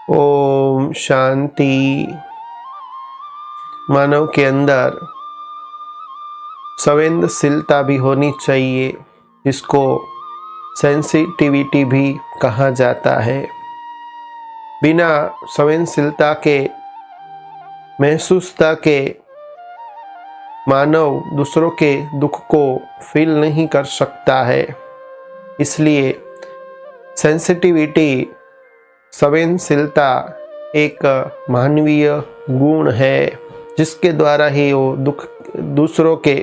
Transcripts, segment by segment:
ओम शांति। मानव के अंदर संवेदनशीलता भी होनी चाहिए, जिसको सेंसिटिविटी भी कहा जाता है। बिना संवेदनशीलता के, महसूसता के मानव दूसरों के दुख को फील नहीं कर सकता है। इसलिए सेंसिटिविटी, संवेदनशीलता एक मानवीय गुण है, जिसके द्वारा ही वो दूसरों के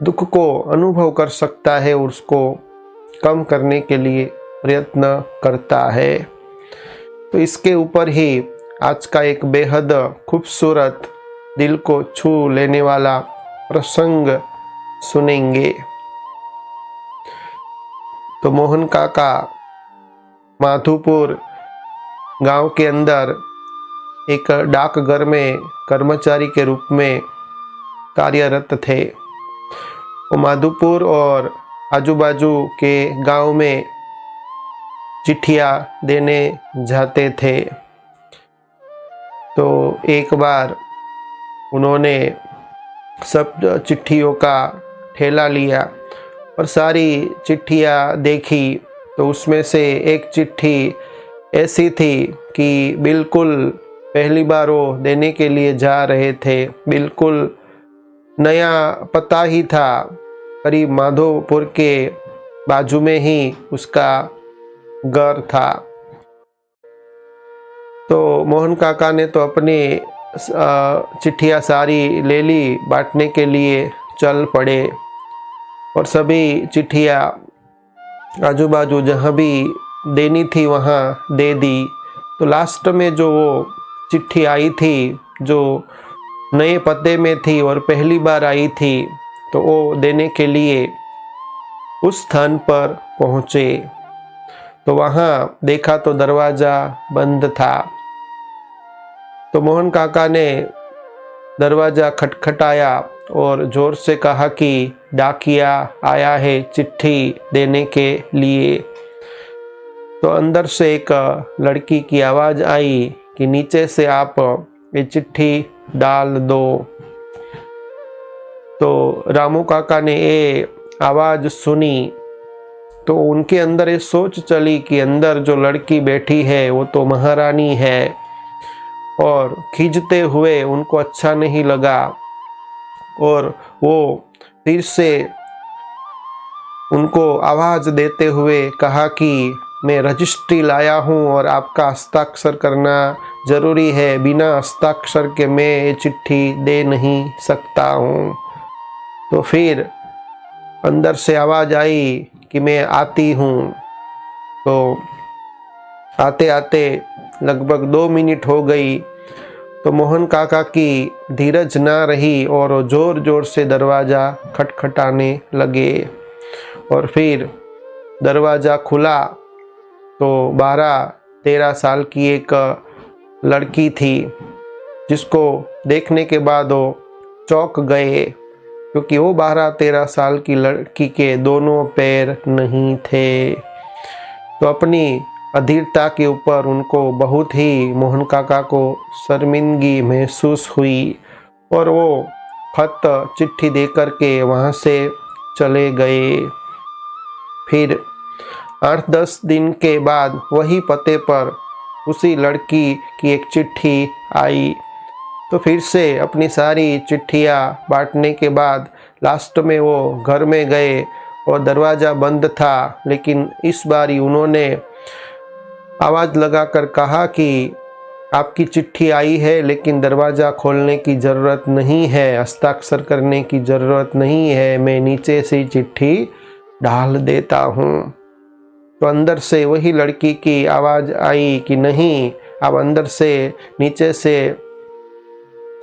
दुख को अनुभव कर सकता है और उसको कम करने के लिए प्रयत्न करता है। तो इसके ऊपर ही आज का एक बेहद खूबसूरत, दिल को छू लेने वाला प्रसंग सुनेंगे। तो मोहन काका माधोपुर गांव के अंदर एक डाकघर में कर्मचारी के रूप में कार्यरत थे। वो माधोपुर और आजू बाजू के गांव में चिट्ठियां देने जाते थे। तो एक बार उन्होंने सब चिट्ठियों का ठेला लिया और सारी चिट्ठियां देखी। तो उसमें से एक चिट्ठी ऐसी थी कि बिल्कुल पहली बार वो देने के लिए जा रहे थे। बिल्कुल नया पता ही था, करीब माधोपुर के बाजू में ही उसका घर था। तो मोहन काका ने तो अपनी चिट्ठियाँ सारी ले ली, बांटने के लिए चल पड़े और सभी चिट्ठियाँ आजू बाजू जहाँ भी देनी थी वहाँ दे दी। तो लास्ट में जो वो चिट्ठी आई थी, जो नए पते में थी और पहली बार आई थी, तो वो देने के लिए उस स्थान पर पहुँचे। तो वहाँ देखा तो दरवाज़ा बंद था। तो मोहन काका ने दरवाज़ा खटखटाया और ज़ोर से कहा कि डाकिया आया है चिट्ठी देने के लिए। तो अंदर से एक लड़की की आवाज़ आई कि नीचे से आप ये चिट्ठी डाल दो। तो रामू काका ने ये आवाज़ सुनी तो उनके अंदर ये सोच चली कि अंदर जो लड़की बैठी है वो तो महारानी है, और खींचते हुए उनको अच्छा नहीं लगा और वो फिर से उनको आवाज़ देते हुए कहा कि मैं रजिस्ट्री लाया हूँ और आपका हस्ताक्षर करना ज़रूरी है, बिना हस्ताक्षर के मैं ये चिट्ठी दे नहीं सकता हूँ। तो फिर अंदर से आवाज़ आई कि मैं आती हूँ। तो आते आते लगभग 2 मिनट हो गई। तो मोहन काका की धीरज ना रही और ज़ोर ज़ोर से दरवाज़ा खटखटाने लगे और फिर दरवाज़ा खुला। तो 12-13 साल की एक लड़की थी, जिसको देखने के बाद वो चौंक गए, क्योंकि वो 12-13 साल की लड़की के दोनों पैर नहीं थे। तो अपनी अधीरता के ऊपर उनको बहुत ही, मोहन काका को शर्मिंदगी महसूस हुई और वो खत चिट्ठी दे कर के वहाँ से चले गए। फिर 8-10 दिन के बाद वही पते पर उसी लड़की की एक चिट्ठी आई। तो फिर से अपनी सारी चिट्ठियाँ बांटने के बाद लास्ट में वो घर में गए और दरवाज़ा बंद था, लेकिन इस बारी उन्होंने आवाज़ लगाकर कहा कि आपकी चिट्ठी आई है, लेकिन दरवाज़ा खोलने की ज़रूरत नहीं है, हस्ताक्षर करने की ज़रूरत नहीं है, मैं नीचे से चिट्ठी डाल देता हूँ। तो अंदर से वही लड़की की आवाज़ आई कि नहीं, आप अंदर से नीचे से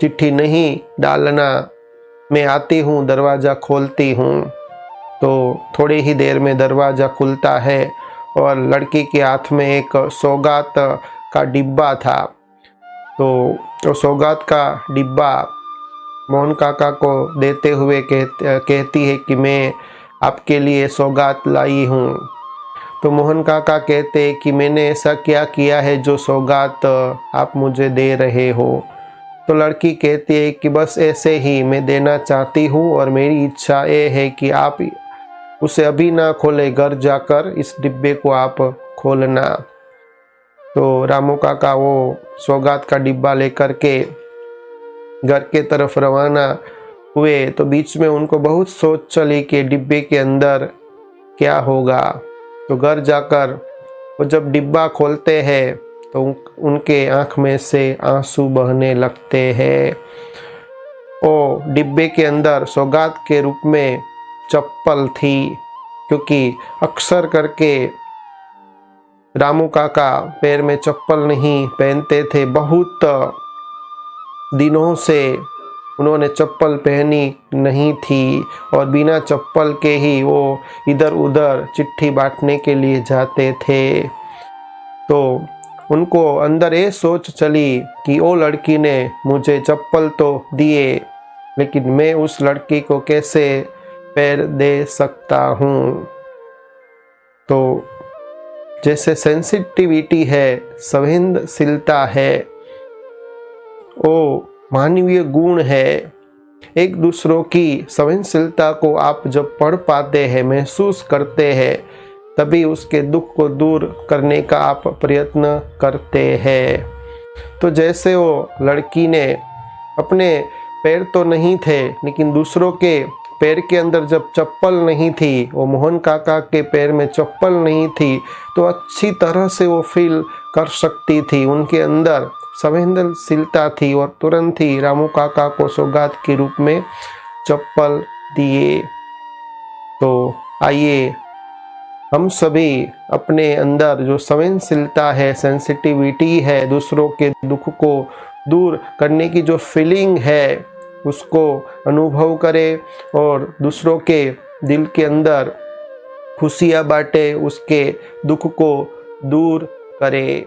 चिट्ठी नहीं डालना, मैं आती हूँ, दरवाज़ा खोलती हूँ। तो थोड़ी ही देर में दरवाज़ा खुलता है और लड़की के हाथ में एक सौगात का डिब्बा था। तो सौगात का डिब्बा मोहन काका को देते हुए कहती है कि मैं आपके लिए सौगात लाई हूँ। तो मोहन काका कहते कि मैंने ऐसा क्या किया है जो सौगात आप मुझे दे रहे हो। तो लड़की कहती है कि बस ऐसे ही मैं देना चाहती हूँ और मेरी इच्छा ये है कि आप उसे अभी ना खोले, घर जाकर इस डिब्बे को आप खोलना। तो रामू काका वो सौगात का डिब्बा लेकर के घर के तरफ रवाना हुए। तो बीच में उनको बहुत सोच चली कि डिब्बे के अंदर क्या होगा। तो घर जाकर वो जब डिब्बा खोलते हैं तो उनके आँख में से आंसू बहने लगते हैं। ओ डिब्बे के अंदर सौगात के रूप में चप्पल थी, क्योंकि अक्सर करके रामू काका पैर में चप्पल नहीं पहनते थे। बहुत दिनों से उन्होंने चप्पल पहनी नहीं थी और बिना चप्पल के ही वो इधर उधर चिट्ठी बांटने के लिए जाते थे। तो उनको अंदर ये सोच चली कि वो लड़की ने मुझे चप्पल तो दिए, लेकिन मैं उस लड़की को कैसे पैर दे सकता हूँ। तो जैसे सेंसिटिविटी है, संवेदनशीलता है, वो मानवीय गुण है। एक दूसरों की संवेदनशीलता को आप जब पढ़ पाते हैं, महसूस करते हैं, तभी उसके दुख को दूर करने का आप प्रयत्न करते हैं। तो जैसे वो लड़की ने अपने पैर तो नहीं थे, लेकिन दूसरों के पैर के अंदर जब चप्पल नहीं थी, वो मोहन काका के पैर में चप्पल नहीं थी, तो अच्छी तरह से वो फील कर सकती थी। उनके अंदर संवेदनशीलता थी और तुरंत ही रामू काका को सौगात के रूप में चप्पल दिए। तो आइए हम सभी अपने अंदर जो संवेदनशीलता है, सेंसिटिविटी है, दूसरों के दुख को दूर करने की जो फीलिंग है, उसको अनुभव करें और दूसरों के दिल के अंदर खुशियाँ बांटे, उसके दुख को दूर करें।